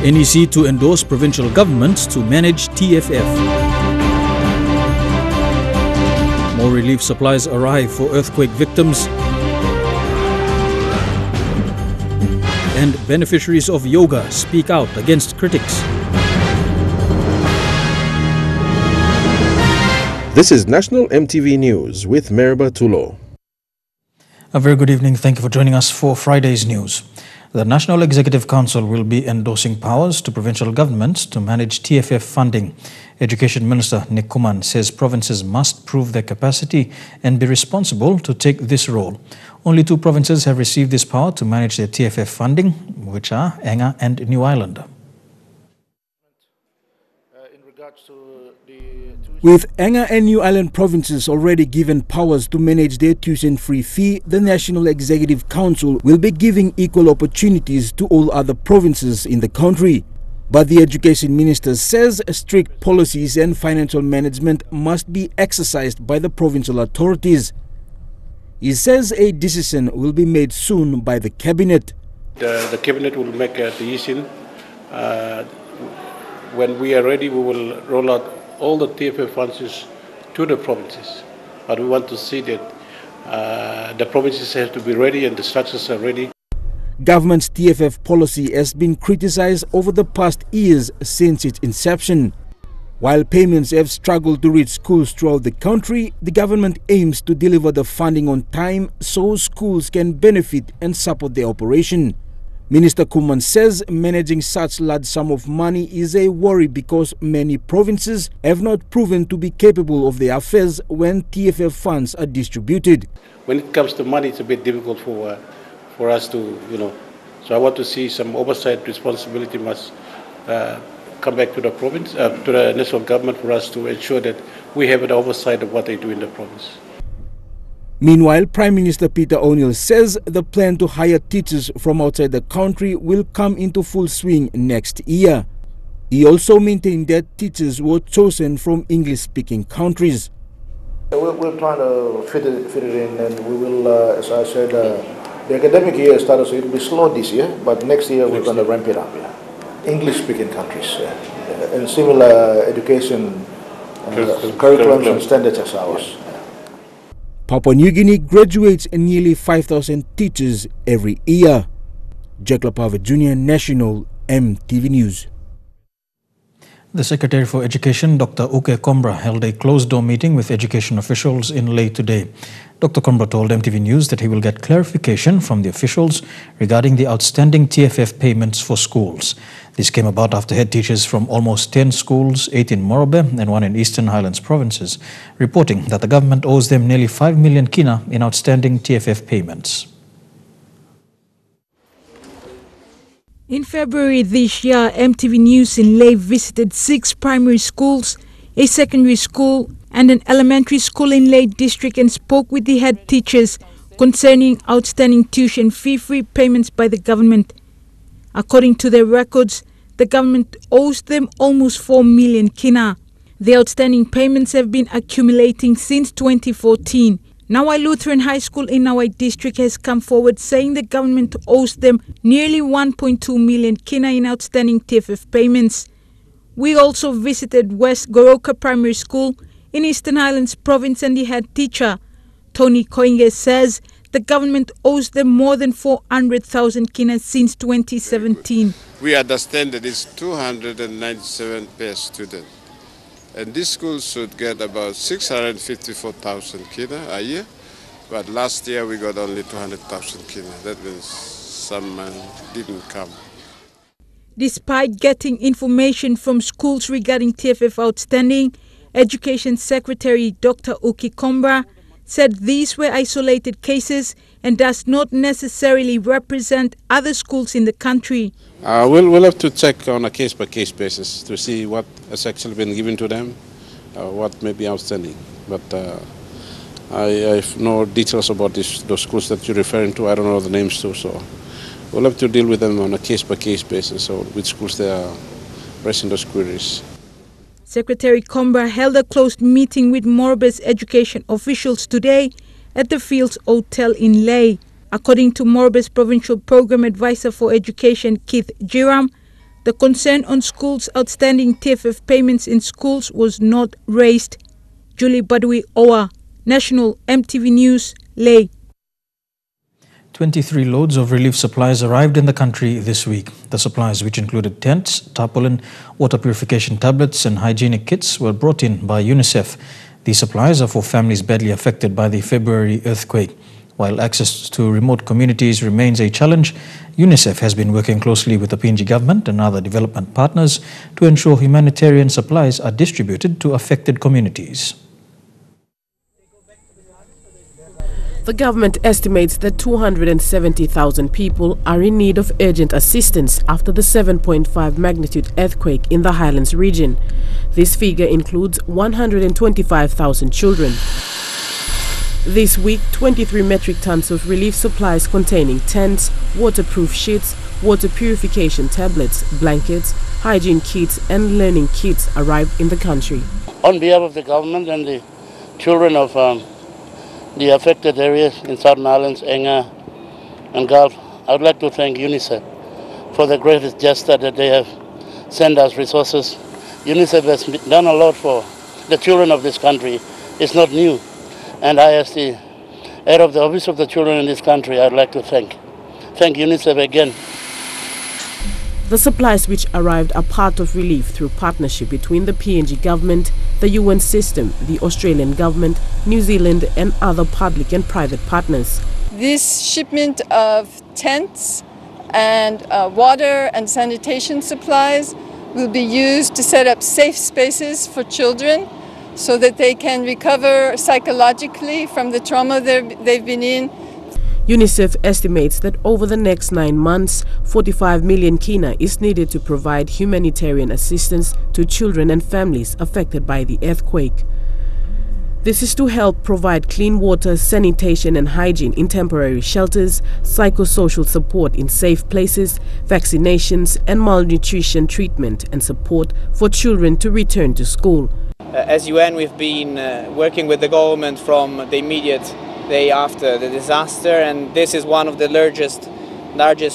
NEC to endorse provincial governments to manage TFF. More relief supplies arrive for earthquake victims. And beneficiaries of yoga speak out against critics. This is National MTV News with Meriba Tulo. A very good evening. Thank you for joining us for Friday's news. The National Executive Council will be endorsing powers to provincial governments to manage TFF funding. Education Minister Nick Kuman says provinces must prove their capacity and be responsible to take this role. Only 2 provinces have received this power to manage their TFF funding, which are Enga and New Ireland. With Enga and New Ireland provinces already given powers to manage their tuition-free fee, the National Executive Council will be giving equal opportunities to all other provinces in the country. But the Education Minister says strict policies and financial management must be exercised by the provincial authorities. He says a decision will be made soon by the Cabinet. The Cabinet will make a decision. When we are ready, we will roll out all the TFF funds to the provinces. But we want to see that the provinces have to be ready and the structures are ready. Government's TFF policy has been criticized over the past years since its inception. While payments have struggled to reach schools throughout the country, the government aims to deliver the funding on time so schools can benefit and support their operation. Minister Kuman says managing such large sum of money is a worry because many provinces have not proven to be capable of their affairs when TFF funds are distributed. When it comes to money, it's a bit difficult for us to, So I want to see some oversight responsibility must come back to the province, to the national government for us to ensure that we have an oversight of what they do in the province. Meanwhile, Prime Minister Peter O'Neill says the plan to hire teachers from outside the country will come into full swing next year. He also maintained that teachers were chosen from English-speaking countries. We're trying to fit it in, and we will, as I said, the academic year started, so it will be slow this year, but next year we're going to ramp it up. English-speaking countries and similar education curriculums and standards as ours. Papua New Guinea graduates nearly 5,000 teachers every year. Jack Lapava Jr., National MTV News. The Secretary for Education, Dr. Uke Kombra, held a closed-door meeting with education officials in Lae today. Dr. Kombra told MTV News that he will get clarification from the officials regarding the outstanding TFF payments for schools. This came about after head teachers from almost 10 schools, 8 in Morobe and 1 in Eastern Highlands provinces, reporting that the government owes them nearly 5 million kina in outstanding TFF payments. In February this year, MTV News in Lae visited 6 primary schools, a secondary school and an elementary school in Lae district and spoke with the head teachers concerning outstanding tuition fee-free payments by the government. According to their records, the government owes them almost 4 million kina. The outstanding payments have been accumulating since 2014. Nawai Lutheran High School in Nawai district has come forward saying the government owes them nearly 1.2 million kina in outstanding TFF payments. We also visited West Goroka Primary School in Eastern Highlands Province and the head teacher, Tony Koinge, says the government owes them more than 400,000 kina since 2017. We understand that it's 297 per student. And this school should get about 654,000 kina a year. But last year we got only 200,000 kina. That means some didn't come. Despite getting information from schools regarding TFF outstanding, Education Secretary Dr. Uke Kombra said these were isolated cases and does not necessarily represent other schools in the country. We'll have to check on a case-by-case basis to see what has actually been given to them, what may be outstanding. But I have no details about those schools that you're referring to. I don't know the names too, so we'll have to deal with them on a case-by-case basis, or which schools they are raising those queries. Secretary Kombra held a closed meeting with Morobe's education officials today at the Fields Hotel in Lae. According to Morobe's Provincial Program Advisor for Education, Keith Jiram, The concern on schools' outstanding TFF payments in schools was not raised. Julie Badui Owa, National EMTV News, Leh. 23 loads of relief supplies arrived in the country this week. The supplies, which included tents, tarpaulin, water purification tablets and hygienic kits, were brought in by UNICEF. These supplies are for families badly affected by the February earthquake. While access to remote communities remains a challenge, UNICEF has been working closely with the PNG government and other development partners to ensure humanitarian supplies are distributed to affected communities. The government estimates that 270,000 people are in need of urgent assistance after the 7.5 magnitude earthquake in the Highlands region. This figure includes 125,000 children. This week, 23 metric tons of relief supplies containing tents, waterproof sheets, water purification tablets, blankets, hygiene kits and learning kits arrived in the country. On behalf of the government and the children of the affected areas in Southern Islands, Enga and Gulf, I would like to thank UNICEF for the greatest gesture that they have sent us resources. UNICEF has done a lot for the children of this country. It's not new. And I, as the head of the Office of the Children in this country, I'd like to thank UNICEF again. The supplies which arrived are part of relief through partnership between the PNG government, the UN system, the Australian government, New Zealand and other public and private partners. This shipment of tents and water and sanitation supplies will be used to set up safe spaces for children so that they can recover psychologically from the trauma they've been in. UNICEF estimates that over the next 9 months, 45 million kina is needed to provide humanitarian assistance to children and families affected by the earthquake. This is to help provide clean water, sanitation and hygiene in temporary shelters, psychosocial support in safe places, vaccinations and malnutrition treatment and support for children to return to school. As UN, we've been working with the government from the immediate day after the disaster, and this is one of the largest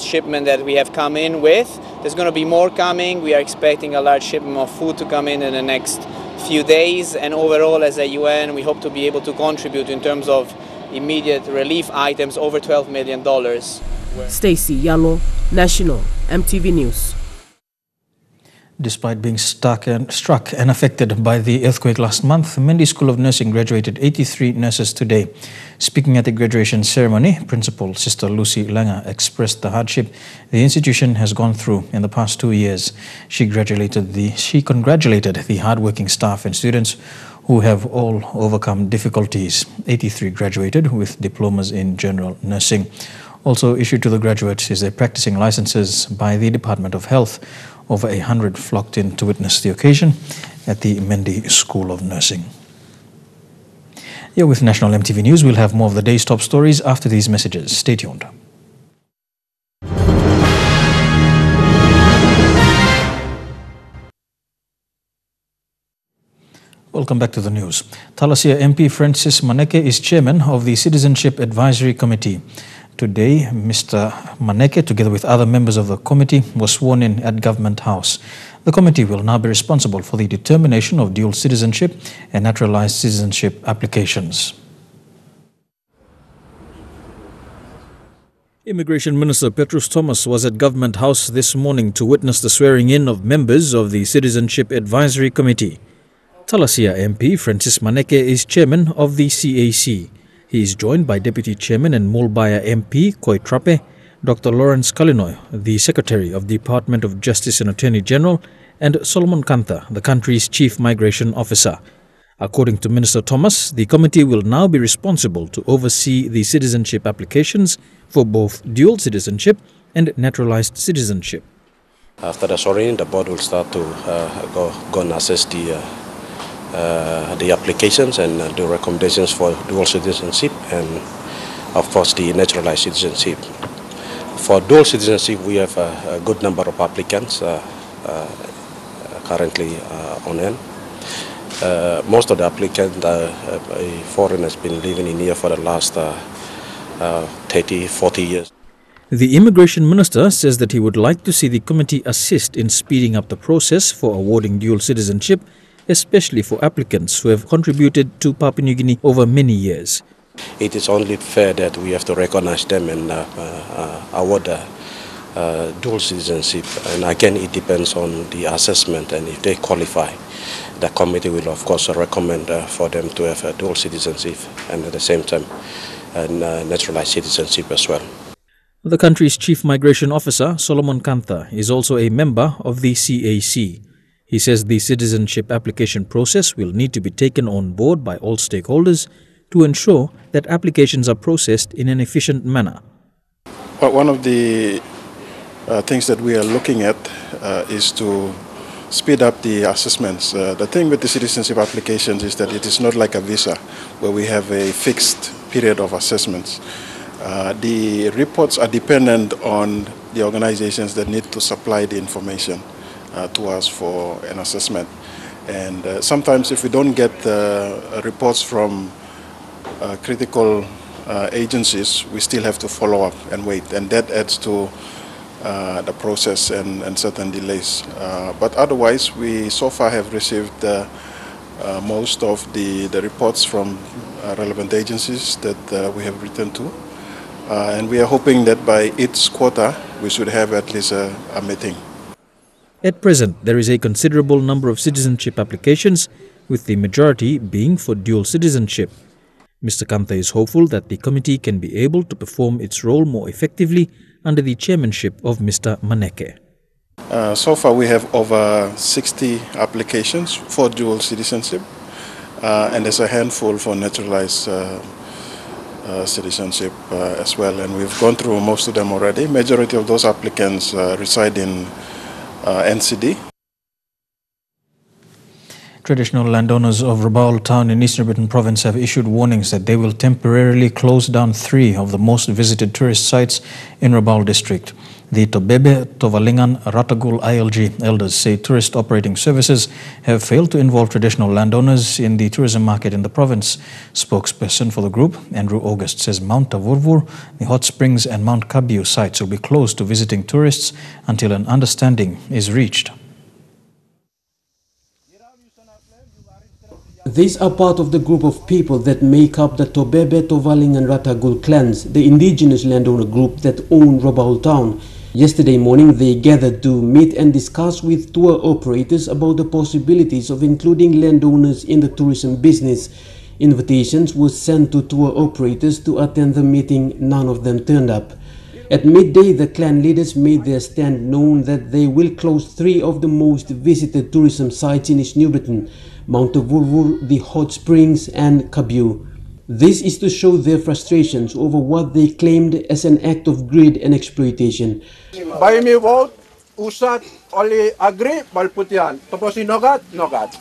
shipment that we have come in with. There's going to be more coming. We are expecting a large shipment of food to come in the next few days, and overall as a UN we hope to be able to contribute in terms of immediate relief items over $12 million. Stacey Yalo, National EMTV News. Despite being struck and affected by the earthquake last month, Mendy School of Nursing graduated 83 nurses today. Speaking at the graduation ceremony, Principal Sister Lucy Langer expressed the hardship the institution has gone through in the past 2 years. She congratulated the hardworking staff and students who have all overcome difficulties. 83 graduated with diplomas in general nursing. Also issued to the graduates is their practicing licenses by the Department of Health. Over 100 flocked in to witness the occasion at the Mendy School of Nursing. Here with National EMTV News, we'll have more of the day's top stories after these messages. Stay tuned. Welcome back to the news. Thalassia MP Francis Maneke is chairman of the Citizenship Advisory Committee. Today, Mr. Maneke, together with other members of the committee, was sworn in at Government House. The committee will now be responsible for the determination of dual citizenship and naturalized citizenship applications. Immigration Minister Petrus Thomas was at Government House this morning to witness the swearing-in of members of the Citizenship Advisory Committee. Thalassia MP Francis Maneke is chairman of the CAC. He is joined by Deputy Chairman and Mulbaya MP Koi Trape, Dr. Lawrence Kalinoy, the Secretary of the Department of Justice and Attorney General, and Solomon Kantha, the country's Chief Migration Officer. According to Minister Thomas, the committee will now be responsible to oversee the citizenship applications for both dual citizenship and naturalized citizenship. After the swearing, the board will start to go and assess the applications and the recommendations for dual citizenship and of course the naturalized citizenship. For dual citizenship we have a good number of applicants currently on hand. Most of the applicants are foreigners been living in here for the last 30-40 years. The Immigration Minister says that he would like to see the committee assist in speeding up the process for awarding dual citizenship, especially for applicants who have contributed to Papua New Guinea over many years. It is only fair that we have to recognize them and award dual citizenship. And again, it depends on the assessment, and if they qualify, the committee will of course recommend for them to have a dual citizenship and at the same time naturalized citizenship as well. The country's Chief Migration Officer, Solomon Kantha, is also a member of the CAC. He says the citizenship application process will need to be taken on board by all stakeholders to ensure that applications are processed in an efficient manner. One of the things that we are looking at is to speed up the assessments. The thing with the citizenship applications is that it is not like a visa where we have a fixed period of assessments. The reports are dependent on the organizations that need to supply the information to us for an assessment. And sometimes if we don't get reports from critical agencies, we still have to follow up and wait, and that adds to the process and certain delays. But otherwise, we so far have received most of the reports from relevant agencies that we have written to. And we are hoping that by each quarter, we should have at least a meeting. At present, there is a considerable number of citizenship applications, with the majority being for dual citizenship. Mr. Kantha is hopeful that the committee can be able to perform its role more effectively under the chairmanship of Mr. Maneke. So far, we have over 60 applications for dual citizenship, and there's a handful for naturalized citizenship as well, and we've gone through most of them already. Majority of those applicants reside in NCD. Traditional landowners of Rabaul town in Eastern Britain province have issued warnings that they will temporarily close down 3 of the most visited tourist sites in Rabaul district. The Tobebe, Tovalingan, Ratagul ILG elders say tourist operating services have failed to involve traditional landowners in the tourism market in the province. Spokesperson for the group, Andrew August, says Mount Tavurvur, the Hot Springs and Mount Kabiu sites will be closed to visiting tourists until an understanding is reached. These are part of the group of people that make up the Tobebe, Tovaling and Ratagul clans, the indigenous landowner group that own Rabaul town. Yesterday morning, they gathered to meet and discuss with tour operators about the possibilities of including landowners in the tourism business. Invitations were sent to tour operators to attend the meeting. None of them turned up. At midday, the clan leaders made their stand known that they will close 3 of the most visited tourism sites in East New Britain: Mount Tavurvur, the Hot Springs and Kabiu. This is to show their frustrations over what they claimed as an act of greed and exploitation. By me vote, usat, only agree, balputian. Tapos nogat, nogat.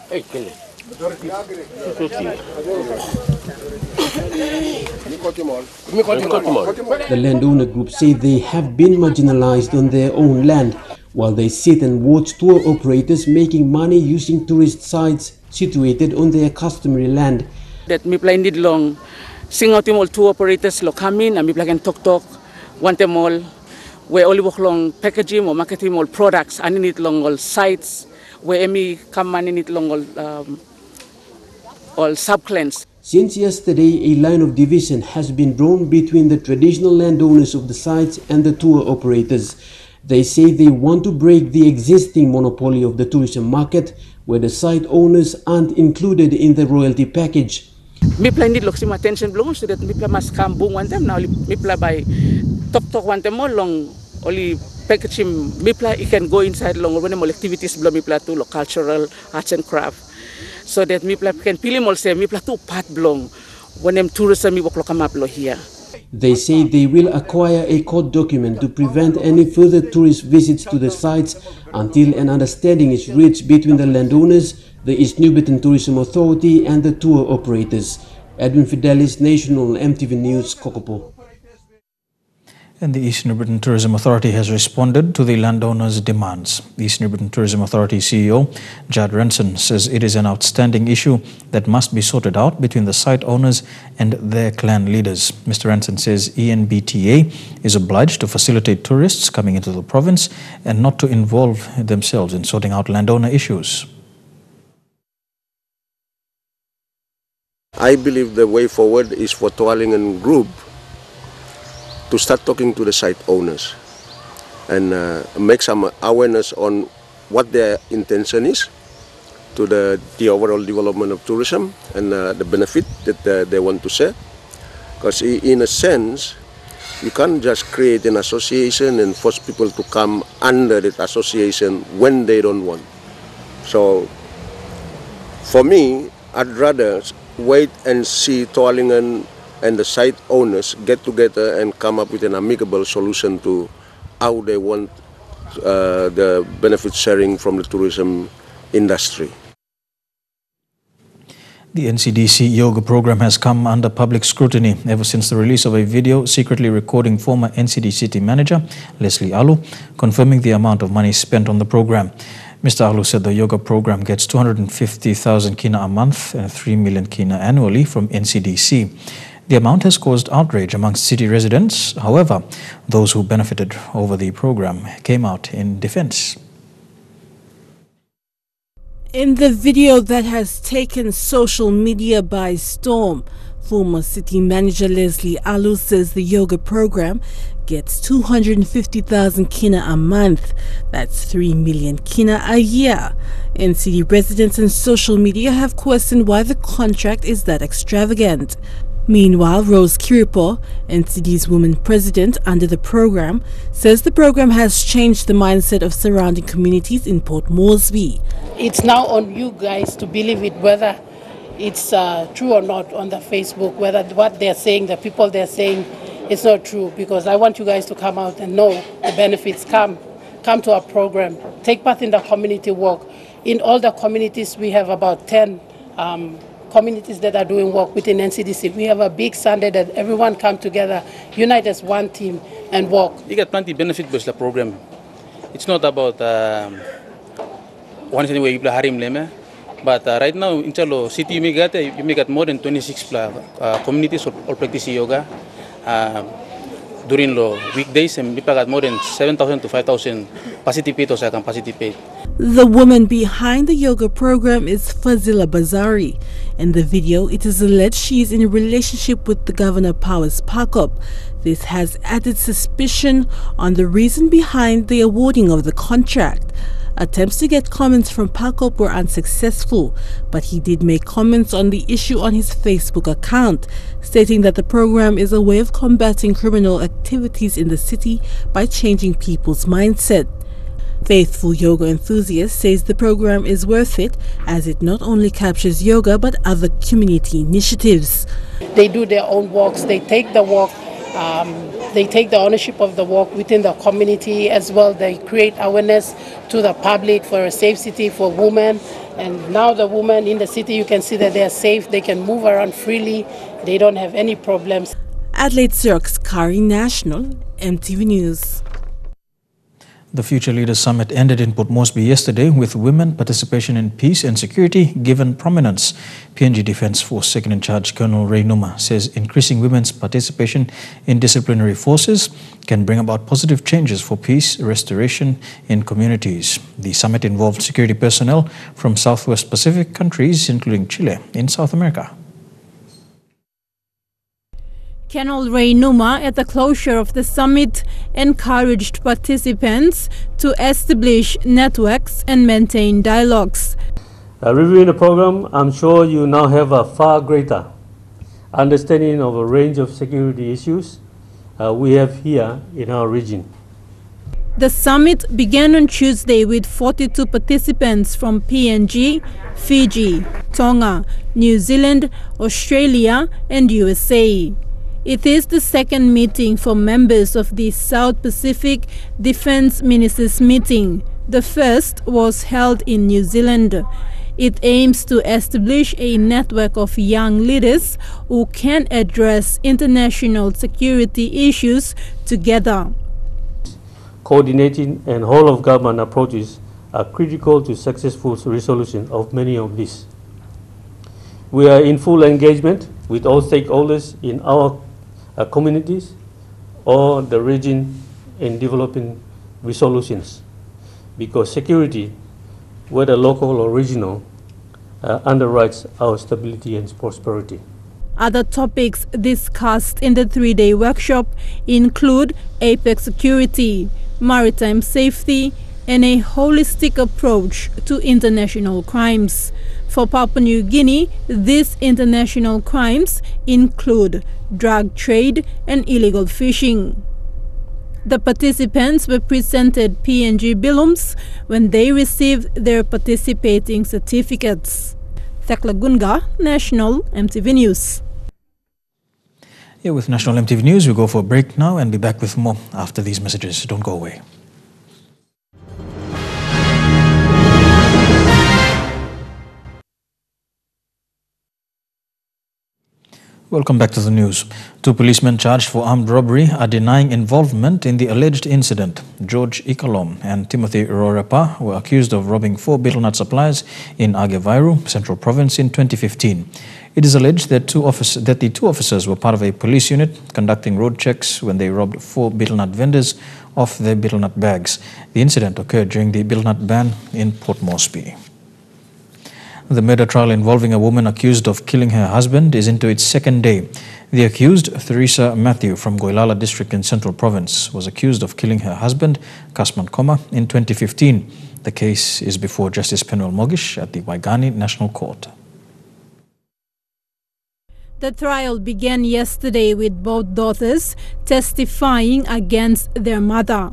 The landowner group say they have been marginalized on their own land, while they sit and watch tour operators making money using tourist sites situated on their customary land. That me play need long, sing out all tour operators lo come in and me play can talk, want them all. We only work long packaging or marketing all products, and need long all sites where me come and need long all sub-clans. Since yesterday, a line of division has been drawn between the traditional landowners of the sites and the tour operators. They say they want to break the existing monopoly of the tourism market, where the site owners aren't included in the royalty package. Me play need look some attention belong so that me play must come boom one time now me play by talk one time more long only packaging me play it can go inside long when more activities below me play to cultural arts and craft so that me play can pili more say me play to part belong when them tourism me work come up here. They say they will acquire a court document to prevent any further tourist visits to the sites until an understanding is reached between the landowners, the East New Britain Tourism Authority and the tour operators. Edwin Fidelis, National EMTV News, Kokopo. And the East New Britain Tourism Authority has responded to the landowners' demands. The East New Britain Tourism Authority CEO, Judd Ranson, says it is an outstanding issue that must be sorted out between the site owners and their clan leaders. Mr. Ranson says ENBTA is obliged to facilitate tourists coming into the province and not to involve themselves in sorting out landowner issues. I believe the way forward is for Tualingan Group to start talking to the site owners and make some awareness on what their intention is to the overall development of tourism and the benefit that they want to share. Because in a sense, you can't just create an association and force people to come under that association when they don't want. So for me, I'd rather wait and see Tualingan and the site owners get together and come up with an amicable solution to how they want the benefit sharing from the tourism industry. The NCDC yoga program has come under public scrutiny ever since the release of a video secretly recording former NCDC manager Leslie Alu confirming the amount of money spent on the program. Mr. Alu said the yoga program gets 250,000 kina a month and 3 million kina annually from NCDC. The amount has caused outrage amongst city residents. However, those who benefited over the program came out in defense. In the video that has taken social media by storm, former city manager Leslie Alu says the yoga program gets 250,000 kina a month. That's 3 million kina a year. NCD residents and social media have questioned why the contract is that extravagant. Meanwhile, Rose Kiripo, NCD's woman president under the program, says the program has changed the mindset of surrounding communities in Port Moresby. It's now on you guys to believe it, whether it's true or not on the Facebook, whether what they're saying, the people they're saying, it's not true, because I want you guys to come out and know the benefits. Come to our program, take part in the community work. In all the communities, we have about 10 communities that are doing work within NCDC. We have a big Sunday that everyone come together, unite as one team and work. You get plenty benefit with the program. It's not about one anyway you play harim leme, but right now in Chalo city you may get more than 26 communities all practice yoga. During the weekdays, and people got more than 7,000 to 5,000 participators that can participate. The woman behind the yoga program is Fazila Bazari. In the video, it is alleged she is in a relationship with the Governor Powers Pakop. This has added suspicion on the reason behind the awarding of the contract. Attempts to get comments from Pakop were unsuccessful, but he did make comments on the issue on his Facebook account, stating that the program is a way of combating criminal activities in the city by changing people's mindset. Faithful yoga enthusiast says the program is worth it as it not only captures yoga but other community initiatives. They do their own walks, they take the walk, they take the ownership of the walk within the community as well. They create awareness to the public for a safe city for women. And now the women in the city, you can see that they are safe, they can move around freely, they don't have any problems. Adelaide Sirks, Kari National, MTV News. The Future Leaders Summit ended in Port Moresby yesterday with women participation in peace and security given prominence. PNG Defence Force Second-in-Charge Colonel Ray Numa says increasing women's participation in disciplinary forces can bring about positive changes for peace restoration in communities. The summit involved security personnel from Southwest Pacific countries, including Chile, in South America. Colonel Ray Numa, at the closure of the summit, encouraged participants to establish networks and maintain dialogues. Reviewing the program, I'm sure you now have a far greater understanding of a range of security issues we have here in our region. The summit began on Tuesday with 42 participants from PNG, Fiji, Tonga, New Zealand, Australia, and USA. It is the second meeting for members of the South Pacific Defence Ministers meeting. The first was held in New Zealand. It aims to establish a network of young leaders who can address international security issues together. Coordinating and whole-of-government approaches are critical to successful resolution of many of these. We are in full engagement with all stakeholders in our communities or the region in developing resolutions, because security, whether local or regional, underwrites our stability and prosperity. Other topics discussed in the 3-day workshop include apex security, maritime safety, and a holistic approach to international crimes. For Papua New Guinea, these international crimes include drug trade and illegal fishing. The participants were presented PNG bilums when they received their participating certificates. Thekla Gunga, National EMTV News. Here with National EMTV News, we go for a break now and be back with more after these messages. Don't go away. Welcome back to the news. 2 policemen charged for armed robbery are denying involvement in the alleged incident. George Ikalom and Timothy Rorepa were accused of robbing 4 betel nut suppliers in Agevairu, Central Province in 2015. It is alleged that the two officers were part of a police unit conducting road checks when they robbed 4 betel nut vendors of their betel nut bags. The incident occurred during the betel nut ban in Port Moresby. The murder trial involving a woman accused of killing her husband is into its 2nd day. The accused, Theresa Matthew from Goilala district in Central Province, was accused of killing her husband, Kasman Koma, in 2015. The case is before Justice Penuel Mogish at the Waigani National Court. The trial began yesterday with both daughters testifying against their mother.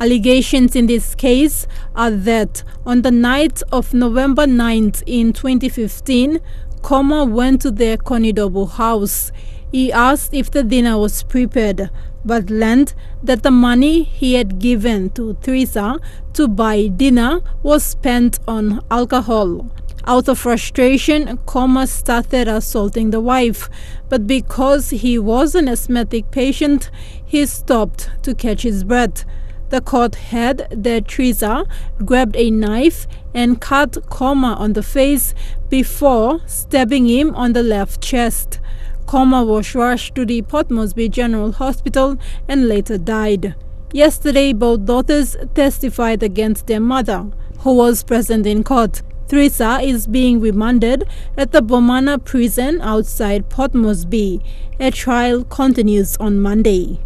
Allegations in this case are that on the night of November 9th in 2015, Koma went to their Konidobo house. He asked if the dinner was prepared, but learned that the money he had given to Teresa to buy dinner was spent on alcohol. Out of frustration, Koma started assaulting the wife, but because he was an asthmatic patient, he stopped to catch his breath. The court had that Teresa grabbed a knife and cut Koma on the face before stabbing him on the left chest. Koma was rushed to the Port Moresby General Hospital and later died. Yesterday, both daughters testified against their mother, who was present in court. Teresa is being remanded at the Bomana prison outside Port Moresby. A trial continues on Monday.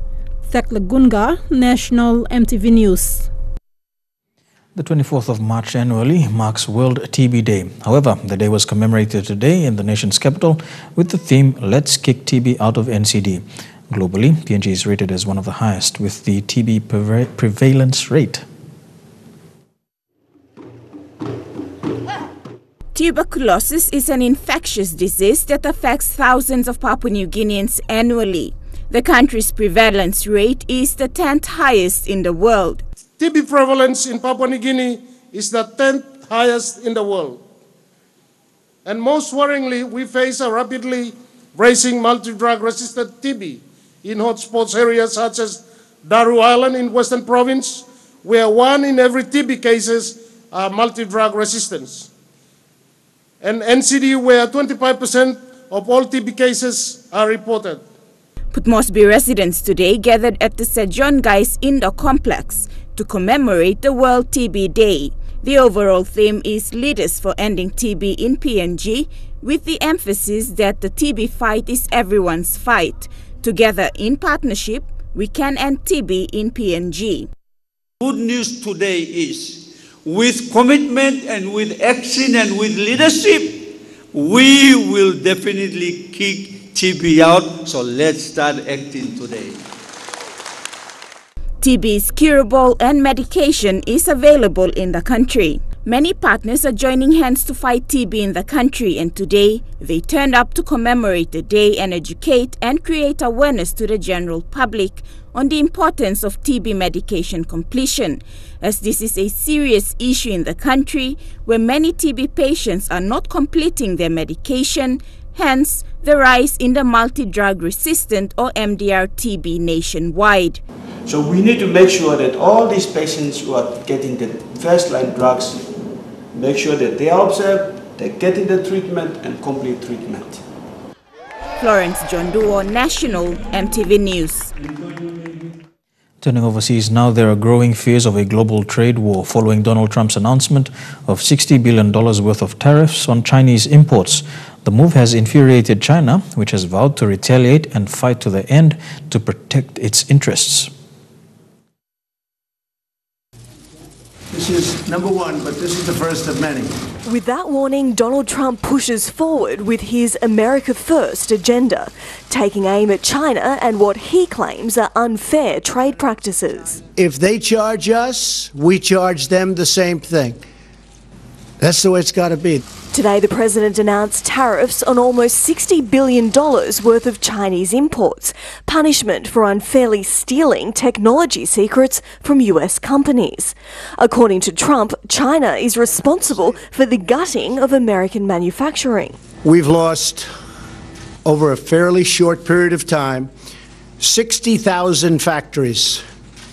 Thekla Gunga, National EMTV News. The 24th of March annually marks World TB Day. However, the day was commemorated today in the nation's capital with the theme, Let's Kick TB Out of NCD. Globally, PNG is rated as one of the highest with the TB prevalence rate. Tuberculosis is an infectious disease that affects thousands of Papua New Guineans annually. The country's prevalence rate is the 10th highest in the world. TB prevalence in Papua New Guinea is the 10th highest in the world. And most worryingly, we face a rapidly rising multi-drug resistant TB in hotspots areas such as Daru Island in Western Province, where 1 in every TB cases are multi-drug resistance. And NCD, where 25% of all TB cases are reported. Port Moresby residents today gathered at the St. John Guy's Indoor Complex to commemorate the World TB Day. The overall theme is Leaders for Ending TB in PNG, with the emphasis that the TB fight is everyone's fight. Together in partnership, we can end TB in PNG. Good news today is, with commitment and with action and with leadership, we will definitely kick TB out, so let's start acting today. TB is curable and medication is available in the country. Many partners are joining hands to fight TB in the country, and today they turned up to commemorate the day and educate and create awareness to the general public on the importance of TB medication completion, as this is a serious issue in the country where many TB patients are not completing their medication, Hence, the rise in the multi-drug resistant or MDR TB nationwide. So we need to make sure that all these patients who are getting the first-line drugs, make sure that they are observed, they're getting the treatment and complete treatment. Florence John Duo, National EMTV News. Turning overseas now, there are growing fears of a global trade war following Donald Trump's announcement of $60 billion worth of tariffs on Chinese imports. The move has infuriated China, which has vowed to retaliate and fight to the end to protect its interests. This is number one, but this is the first of many. With that warning, Donald Trump pushes forward with his America First agenda, taking aim at China and what he claims are unfair trade practices. If they charge us, we charge them the same thing. That's the way it's got to be. Today, the president announced tariffs on almost $60 billion worth of Chinese imports, punishment for unfairly stealing technology secrets from US companies. According to Trump, China is responsible for the gutting of American manufacturing. We've lost, over a fairly short period of time, 60,000 factories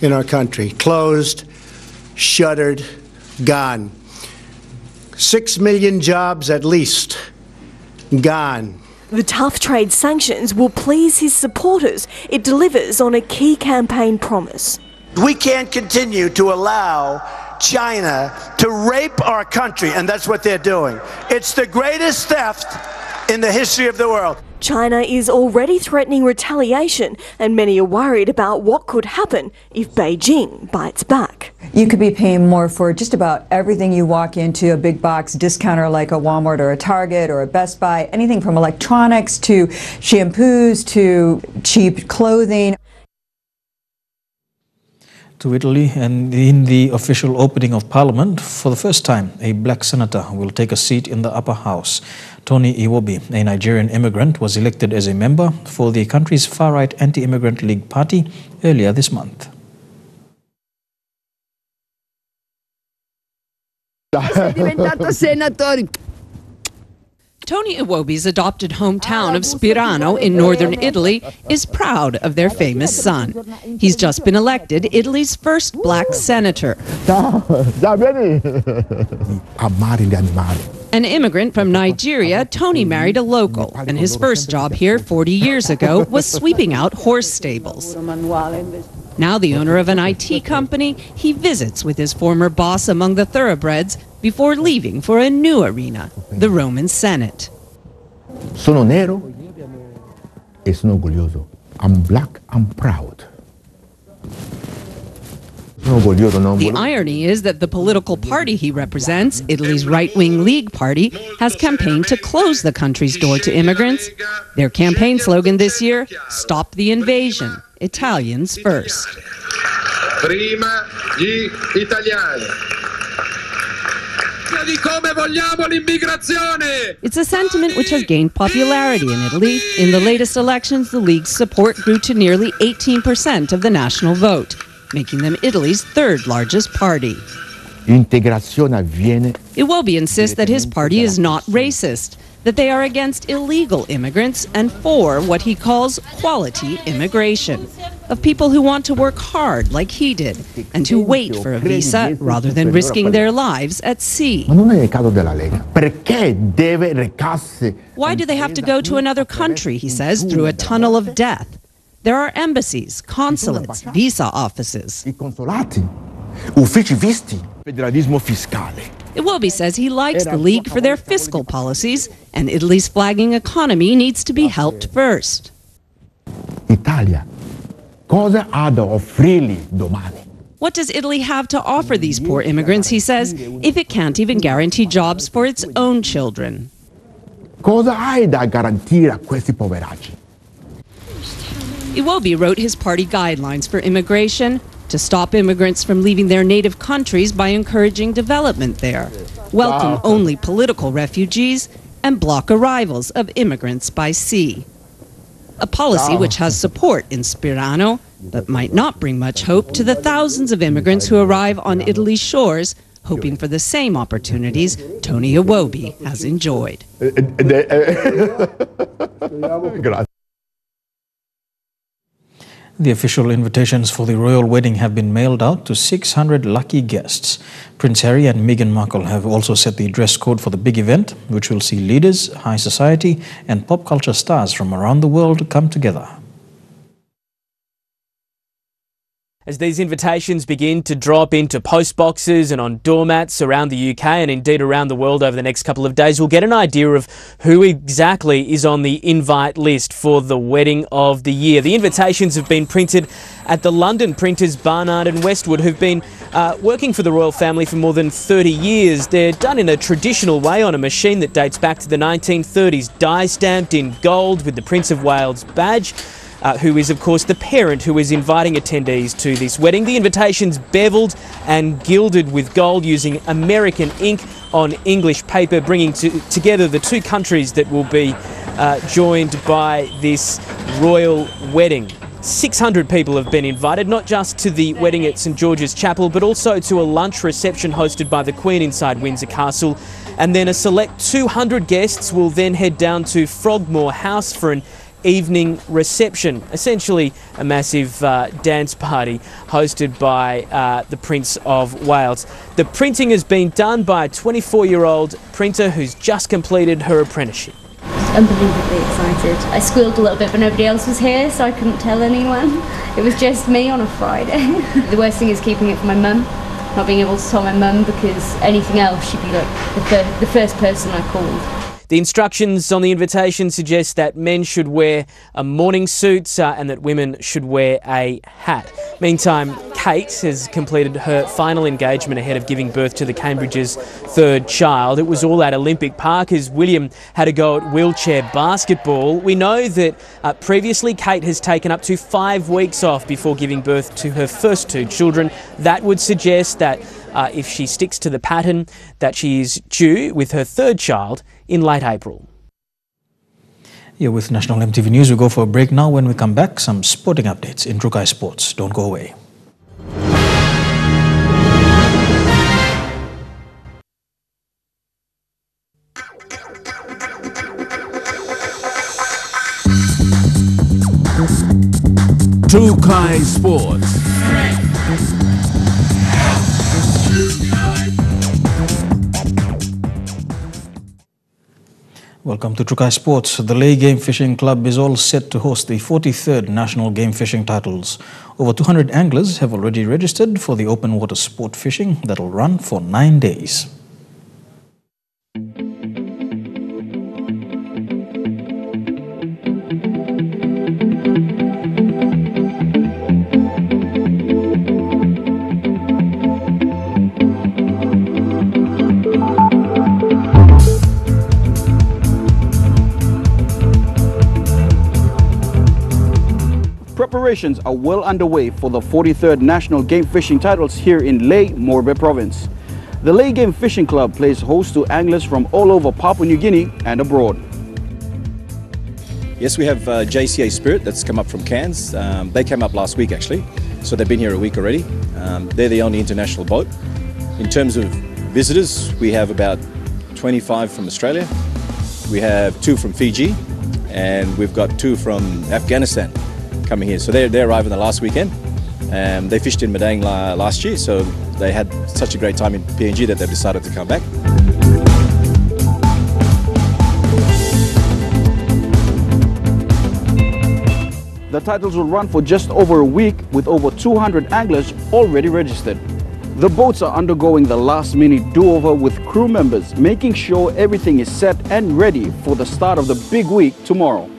in our country, closed, shuttered, gone. 6 million jobs at least gone. The tough trade sanctions will please his supporters. It delivers on a key campaign promise. We can't continue to allow China to rape our country, and that's what they're doing. It's the greatest theft in the history of the world. China is already threatening retaliation, and many are worried about what could happen if Beijing bites back. You could be paying more for just about everything you walk into a big box discounter like a Walmart or a Target or a Best Buy, anything from electronics to shampoos to cheap clothing. To Italy, and in the official opening of Parliament, for the first time, a black senator will take a seat in the upper house. Tony Iwobi, a Nigerian immigrant, was elected as a member for the country's far-right anti-immigrant League party earlier this month. Tony Iwobi's adopted hometown of Spirano in northern Italy is proud of their famous son. He's just been elected Italy's first black senator. An immigrant from Nigeria, Tony married a local, and his first job here 40 years ago was sweeping out horse stables. Now the owner of an IT company, he visits with his former boss among the thoroughbreds before leaving for a new arena, the Roman Senate. Sono nero e sono orgoglioso. I'm black, I'm proud. The irony is that the political party he represents, Italy's right-wing League Party, has campaigned to close the country's door to immigrants. Their campaign slogan this year, Stop the Invasion, Italians First. Prima gli italiani. It's a sentiment which has gained popularity in Italy. In the latest elections, the League's support grew to nearly 18% of the national vote, making them Italy's third largest party. Iwobi insists that his party is not racist, that they are against illegal immigrants and for what he calls quality immigration, of people who want to work hard like he did and who wait for a visa rather than risking their lives at sea. Why do they have to go to another country, he says, through a tunnel of death? There are embassies, consulates, visa offices. Iwobi says he likes the League for their fiscal policies, and Italy's flagging economy needs to be helped first. Italia, cosa ha da offrirgli domani? What does Italy have to offer these poor immigrants, he says, if it can't even guarantee jobs for its own children? Cosa hai da garantire a questi poveracci? Iwobi wrote his party guidelines for immigration to stop immigrants from leaving their native countries by encouraging development there, welcome only political refugees, and block arrivals of immigrants by sea. A policy which has support in Spirano, but might not bring much hope to the thousands of immigrants who arrive on Italy's shores, hoping for the same opportunities Tony Iwobi has enjoyed. The official invitations for the royal wedding have been mailed out to 600 lucky guests. Prince Harry and Meghan Markle have also set the dress code for the big event, which will see leaders, high society and pop culture stars from around the world come together. As these invitations begin to drop into post boxes and on doormats around the UK and indeed around the world over the next couple of days, we'll get an idea of who exactly is on the invite list for the wedding of the year. The invitations have been printed at the London printers Barnard and Westwood, who've been working for the royal family for more than 30 years. They're done in a traditional way on a machine that dates back to the 1930s, die stamped in gold with the Prince of Wales badge. Who is, of course, the parent who is inviting attendees to this wedding. The invitation's beveled and gilded with gold using American ink on English paper, bringing together the two countries that will be joined by this royal wedding. 600 people have been invited, not just to the wedding at St George's Chapel, but also to a lunch reception hosted by the Queen inside Windsor Castle. And then a select 200 guests will then head down to Frogmore House for an evening reception, essentially a massive dance party hosted by the Prince of Wales. The printing has been done by a 24-year-old printer who's just completed her apprenticeship. Unbelievably excited. I squealed a little bit, but nobody else was here, so I couldn't tell anyone. It was just me on a Friday. The worst thing is keeping it for my mum, not being able to tell my mum, because anything else, she'd be like the first person I called. The instructions on the invitation suggest that men should wear a morning suit and that women should wear a hat. Meantime, Kate has completed her final engagement ahead of giving birth to the Cambridge's third child. It was all at Olympic Park as William had a go at wheelchair basketball. We know that previously Kate has taken up to 5 weeks off before giving birth to her first two children. That would suggest that if she sticks to the pattern, that she is due with her third child in late April. Here with National EMTV News, we go for a break now. When we come back, some sporting updates in Trukai Sports. Don't go away. Trukai Sports. Welcome to Trukai Sports. The Lay Game Fishing Club is all set to host the 43rd National Game Fishing Titles. Over 200 anglers have already registered for the open water sport fishing that will run for 9 days. Preparations are well underway for the 43rd National Game Fishing Titles here in Ley, Morbe Province. The Ley Game Fishing Club plays host to anglers from all over Papua New Guinea and abroad. Yes, we have JCA Spirit that's come up from Cairns. They came up last week actually, so they've been here a week already. They're the only international boat. In terms of visitors, we have about 25 from Australia. We have 2 from Fiji, and we've got 2 from Afghanistan coming here. So they arrived in the last weekend. They fished in Madang last year, so they had such a great time in PNG that they've decided to come back. The titles will run for just over a week with over 200 anglers already registered. The boats are undergoing the last-minute do-over with crew members, making sure everything is set and ready for the start of the big week tomorrow.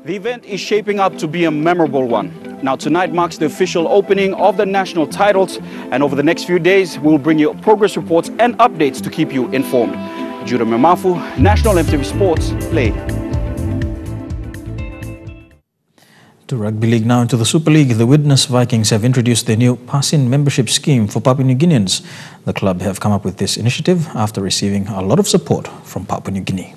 The event is shaping up to be a memorable one. Now tonight marks the official opening of the national titles, and over the next few days we'll bring you progress reports and updates to keep you informed. Judah Memafu, National EMTV Sports, Ley. To Rugby League now, into the Super League. The Widnes Vikings have introduced their new pass-in membership scheme for Papua New Guineans. The club have come up with this initiative after receiving a lot of support from Papua New Guinea.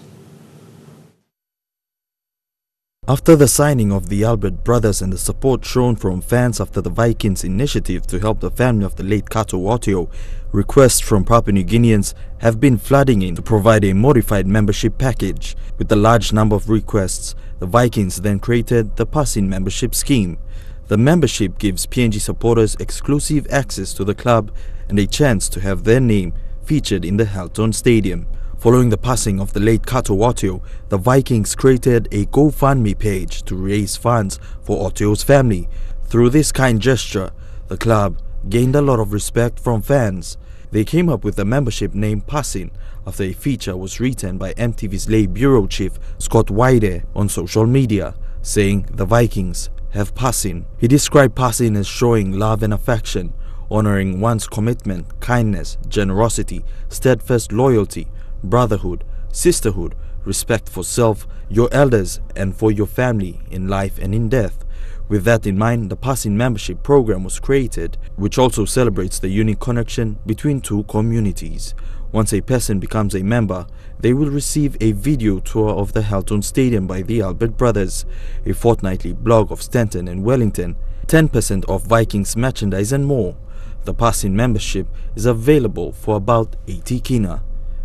After the signing of the Albert brothers and the support shown from fans after the Vikings' initiative to help the family of the late Kato Watio, requests from Papua New Guineans have been flooding in to provide a modified membership package. With the large number of requests, the Vikings then created the Passin membership scheme. The membership gives PNG supporters exclusive access to the club and a chance to have their name featured in the Halton Stadium. Following the passing of the late Kato Watio, the Vikings created a GoFundMe page to raise funds for Watio's family. Through this kind gesture, the club gained a lot of respect from fans. They came up with the membership name Passin after a feature was written by EMTV's lay bureau chief Scott Wyde on social media, saying the Vikings have Passin. He described Passin as showing love and affection, honoring one's commitment, kindness, generosity, steadfast loyalty, brotherhood, sisterhood, respect for self, your elders, and for your family in life and in death. With that in mind, the Passin membership program was created, which also celebrates the unique connection between two communities. Once a person becomes a member, they will receive a video tour of the Halton Stadium by the Albert brothers, a fortnightly blog of Stanton and Wellington, 10% off Vikings merchandise and more. The Passin membership is available for about 80 kina.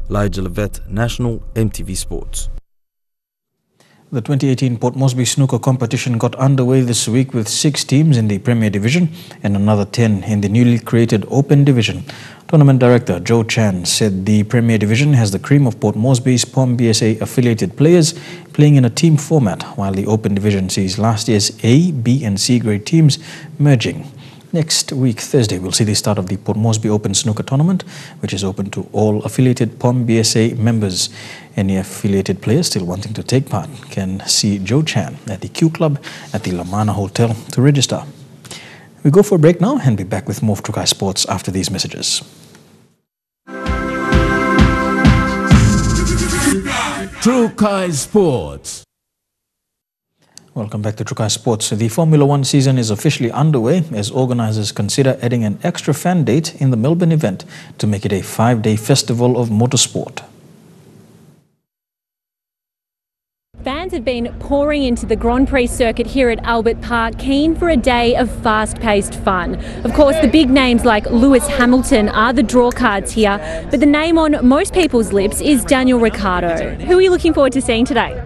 Elijah Levet, National EMTV Sports. The 2018 Port Moresby snooker competition got underway this week with 6 teams in the Premier Division and another 10 in the newly created Open Division. Tournament Director Joe Chan said the Premier Division has the cream of Port Moresby's POM BSA affiliated players playing in a team format, while the Open Division sees last year's A, B and C grade teams merging. Next week, Thursday, we'll see the start of the Port Moresby Open Snooker Tournament, which is open to all affiliated POM BSA members. Any affiliated players still wanting to take part can see Joe Chan at the Q Club at the Lamana Hotel to register. We go for a break now and be back with more of Trukai Sports after these messages. Trukai Sports. Welcome back to Trukai Sports. The Formula One season is officially underway as organisers consider adding an extra fan date in the Melbourne event to make it a 5-day festival of motorsport. Fans have been pouring into the Grand Prix circuit here at Albert Park, keen for a day of fast-paced fun. Of course, the big names like Lewis Hamilton are the draw cards here, but the name on most people's lips is Daniel Ricciardo. Who are you looking forward to seeing today?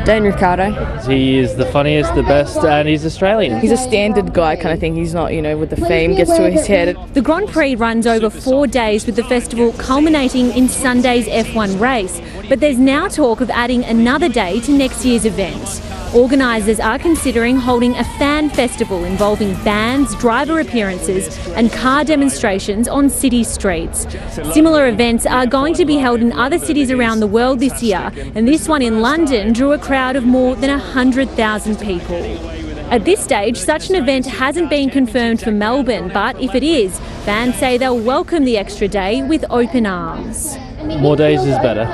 Daniel Ricciardo. He is the funniest, the best, and he's Australian. He's a standard guy kind of thing. He's not, with the fame gets to his head. The Grand Prix runs over 4 days, with the festival culminating in Sunday's F1 race. But there's now talk of adding another day to next year's event. Organisers are considering holding a fan festival involving bands, driver appearances and car demonstrations on city streets. Similar events are going to be held in other cities around the world this year, and this one in London drew a crowd of more than 100,000 people. At this stage, such an event hasn't been confirmed for Melbourne, but if it is, fans say they'll welcome the extra day with open arms. More days is better.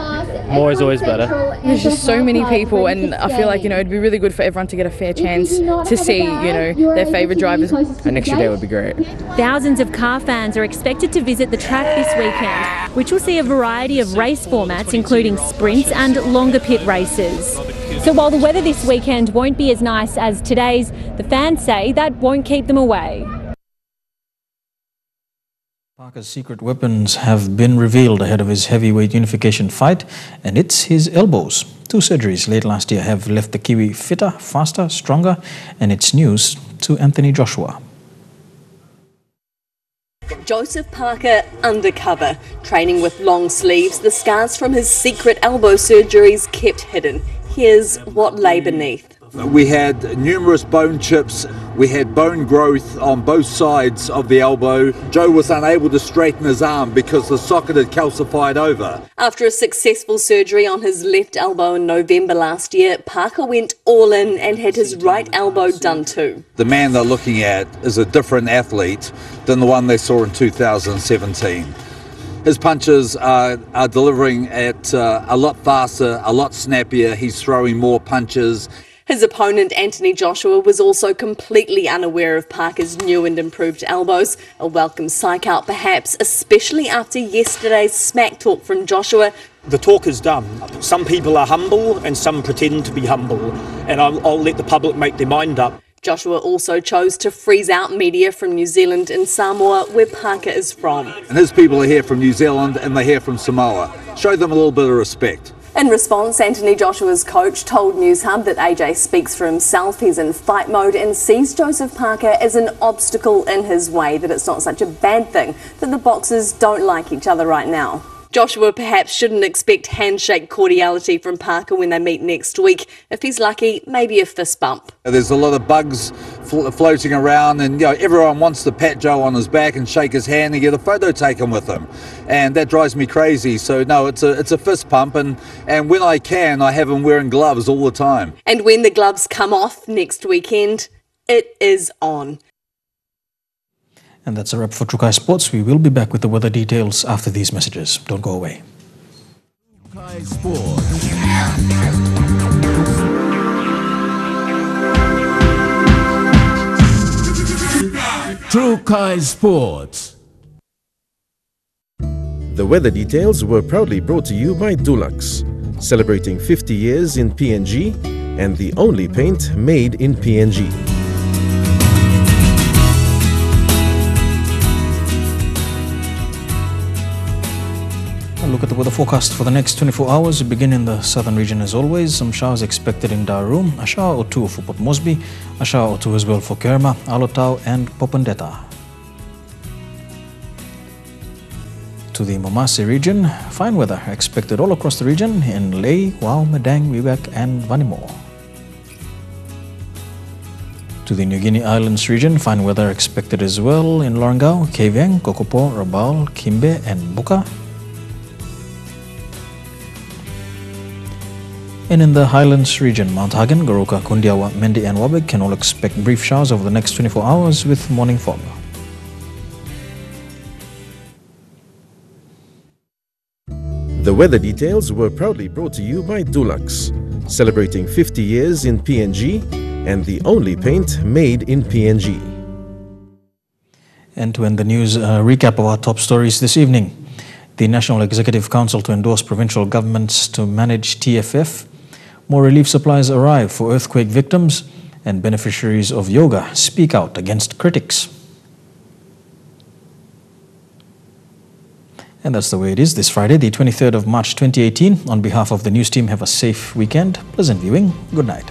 More is always better. There's just so many people, and I feel like, it'd be really good for everyone to get a fair chance to see, their favourite drivers. An extra day would be great. Thousands of car fans are expected to visit the track this weekend, which will see a variety of race formats, including sprints and longer pit races. So while the weather this weekend won't be as nice as today's, the fans say that won't keep them away. Parker's secret weapons have been revealed ahead of his heavyweight unification fight, and it's his elbows. 2 surgeries late last year have left the Kiwi fitter, faster, stronger, and it's news to Anthony Joshua. Joseph Parker undercover, training with long sleeves, the scars from his secret elbow surgeries kept hidden. Here's what lay beneath. We had numerous bone chips, we had bone growth on both sides of the elbow. Joe was unable to straighten his arm because the socket had calcified over. After a successful surgery on his left elbow in November last year, Parker went all in and had his right elbow done too. The man they're looking at is a different athlete than the one they saw in 2017. His punches are delivering at a lot faster, a lot snappier. He's throwing more punches. His opponent, Anthony Joshua, was also completely unaware of Parker's new and improved elbows. A welcome psych out perhaps, especially after yesterday's smack talk from Joshua. The talk is done. Some people are humble and some pretend to be humble, and I'll let the public make their mind up. Joshua also chose to freeze out media from New Zealand and Samoa, where Parker is from. And his people are here from New Zealand and they're here from Samoa. Show them a little bit of respect. In response, Anthony Joshua's coach told News Hub that AJ speaks for himself, he's in fight mode and sees Joseph Parker as an obstacle in his way, that it's not such a bad thing that the boxers don't like each other right now. Joshua perhaps shouldn't expect handshake cordiality from Parker when they meet next week. If he's lucky, maybe a fist bump. There's a lot of bugs floating around, and everyone wants to pat Joe on his back and shake his hand and get a photo taken with him, and that drives me crazy. So no, it's a fist pump, and when I can, I have him wearing gloves all the time. And when the gloves come off next weekend, it is on. And that's a wrap for True Kai Sports. We will be back with the weather details after these messages. Don't go away. True Kai Sports. True Kai Sports. The weather details were proudly brought to you by Dulux, celebrating 50 years in PNG and the only paint made in PNG. Look at the weather forecast for the next 24 hours. We begin in the southern region as always. Some showers expected in Darum, a shower or two for Port Moresby, a shower or two as well for Kerma, Alotau and Popondetta. To the Momase region, fine weather expected all across the region in Lae, Wau, Madang, Wewak and Vanimo. To the New Guinea Islands region, fine weather expected as well in Lorengau, Kavieng, Kokopo, Rabaul, Kimbe and Buka. And in the Highlands region, Mount Hagen, Goroka, Kundiawa, Mendi and Wabeg can all expect brief showers over the next 24 hours with morning fog. The weather details were proudly brought to you by Dulux, celebrating 50 years in PNG and the only paint made in PNG. And to end the news, a recap of our top stories this evening. The National Executive Council to endorse provincial governments to manage TFF. More relief supplies arrive for earthquake victims, and beneficiaries of yoga speak out against critics. And that's the way it is this Friday, the 23rd of March 2018. On behalf of the news team, have a safe weekend. Pleasant viewing. Good night.